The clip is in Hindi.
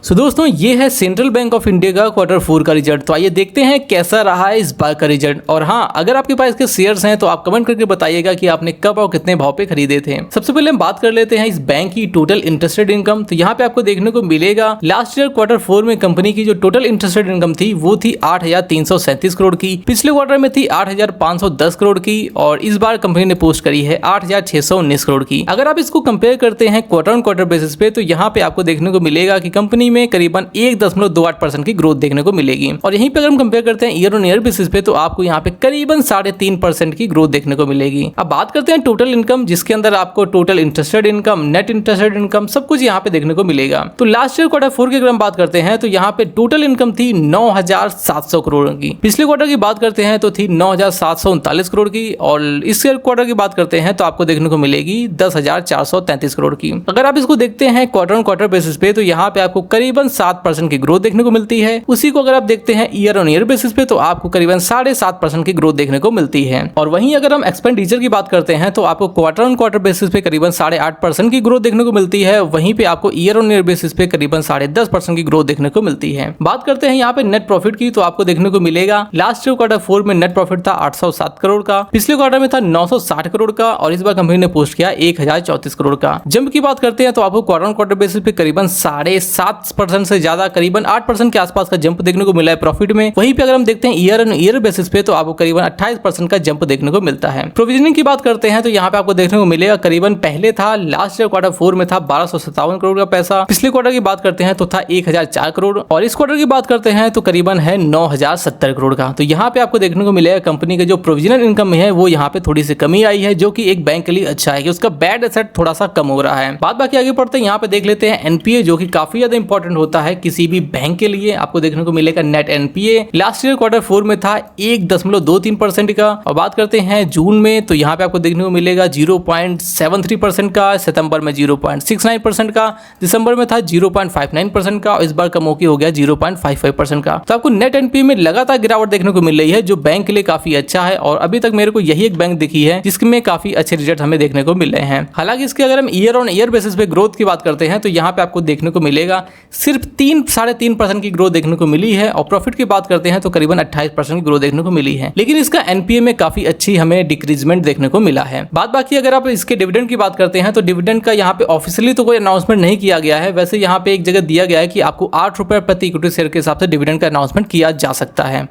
सो दोस्तों ये है सेंट्रल बैंक ऑफ इंडिया का Q4 का रिजल्ट। तो आइए देखते हैं कैसा रहा है इस बार का रिजल्ट। और हाँ, अगर आपके पास इसके शेयर्स हैं तो आप कमेंट करके बताइएगा कि आपने कब और कितने भाव पे खरीदे थे। सबसे पहले हम बात कर लेते हैं इस बैंक की टोटल इंटरेस्टेड इनकम। तो यहाँ पे आपको देखने को मिलेगा लास्ट ईयर Q4 में कंपनी की जो टोटल इंटरेस्टेड इनकम थी वो थी 8,337 करोड़ की। पिछले क्वार्टर में थी 8,510 करोड़ की और इस बार कंपनी ने पोस्ट करी है 8,619 करोड़ की। अगर आप इसको कंपेयर करते हैं क्वार्टर ऑन क्वार्टर बेसिस पे तो यहाँ पे आपको देखने को मिलेगा कि कंपनी में करीबन 1.28% की ग्रोथ देखने को मिलेगी। और यहीं पे अगर हम कंपेयर करते हैं ईयर ऑन ईयर बेसिस पे तो आपको यहाँ पे करीबन 3.5% की ग्रोथ देखने को मिलेगी। अब बात करते हैं टोटल इनकम, जिसके अंदर आपको total interested income, net interested income सब कुछ यहाँ पे देखने को मिलेगा। तो लास्ट ईयर Q4 की अगर हम बात करते हैं तो यहाँ पे टोटल इनकम थी 9,700 करोड़ की। पिछले क्वार्टर की बात करते हैं तो थी 9,739 करोड़ की और इस ईयर क्वार्टर की बात करते हैं तो आपको देखने को मिलेगी 10,433 करोड़ की। अगर आप इसको देखते हैं क्वार्टर ऑन क्वार्टर बेसिस पे तो यहाँ पे आपको करीबन 7% की ग्रोथ देखने को मिलती है। उसी को अगर आप देखते हैं ईयर ऑन ईयर बेसिस पे तो आपको करीबन 7.5% की ग्रोथ देखने को मिलती है। और वहीं अगर हम एक्सपेंडिचर की बात करते हैं तो आपको क्वार्टर ऑन क्वार्टर बेसिस पे करीबन 8.5% की ग्रोथ देखने को मिलती है। वहीं पे आपको ईयर ऑन ईयर बेसिस पे करीबन 10.5% की ग्रोथ देखने को मिलती है। बात करते हैं यहाँ पे नेट प्रॉफिट की तो आपको देखने को मिलेगा लास्ट ईयर Q4 में नेट प्रॉफिट था 807 करोड़ का, पिछले क्वार्टर में था 960 करोड़ का और इस बार कंपनी ने पोस्ट किया 1,034 करोड़ का। जंप की बात करते हैं तो आपको क्वार्टर ऑन क्वार्टर बेसिस पे करीबन 7.5% से ज्यादा करीबन 8% के आसपास का जंप देखने को मिला है प्रॉफिट में। वहीं पे अगर हम देखते हैं ईयर ऑन ईयर बेसिस पे तो आपको करीबन 28% का जंप देखने को मिलता है। प्रोविजनिंग की बात करते हैं तो यहाँ पे आपको देखने को मिलेगा करीबन पहले था लास्ट ईयर Q4 में था 1257 करोड़ का पैसा, पिछले क्वार्टर की बात करते हैं तो था 1,004 करोड़ और इस क्वार्टर की बात करते हैं तो करीबन है 9,070 करोड़ का। तो यहाँ पे आपको देखने को मिलेगा कंपनी के जो प्रोविजनल इनकम है वो यहाँ पे थोड़ी सी कमी आई है, जो कि एक बैंक के लिए अच्छा है कि उसका बैड एसेट थोड़ा सा कम हो रहा है। बात बाकी आगे पढ़ते हैं, यहाँ पे देख लेते हैं एनपीए, जो कि काफी ज्यादा इंपॉर्टेंट होता है किसी भी बैंक के लिए। आपको देखने को मिलेगा net NPA last year Q4 में था 1.23% का और बात करते हैं जून में तो यहाँ पे आपको देखने को मिलेगा 0.73% का, सितंबर में 0.69% का, दिसंबर में था 0.59% का और इस बार कम होके हो गया 0.55% का। तो आपको नेट एनपीए में लगातार गिरावट देखने को मिल रही है, जो बैंक के लिए काफी अच्छा है और अभी तक मेरे को यही एक बैंक दिखी है जिसमें काफी अच्छे रिजल्ट हमें देखने को मिल रहे हैं। हालांकि इसके अगर हम ईयर ऑन ईयर बेसिस पे ग्रोथ की बात करते हैं तो यहाँ पे आपको देखने को मिलेगा सिर्फ 3.5% की ग्रोथ देखने को मिली है और प्रॉफिट की बात करते हैं तो करीबन 28% की ग्रोथ देखने को मिली है। लेकिन इसका एनपीए में काफी अच्छी हमें डिक्रीजमेंट देखने को मिला है। बात बाकी अगर आप इसके डिविडेंड की बात करते हैं तो डिविडेंड का यहाँ पे ऑफिशियली तो कोई अनाउंसमेंट नहीं किया गया है। वैसे यहाँ पे एक जगह दिया गया है कि आपको 8 रुपए प्रति इक्विटी शेयर के हिसाब से डिविडेंड का अनाउंसमेंट किया जा सकता है।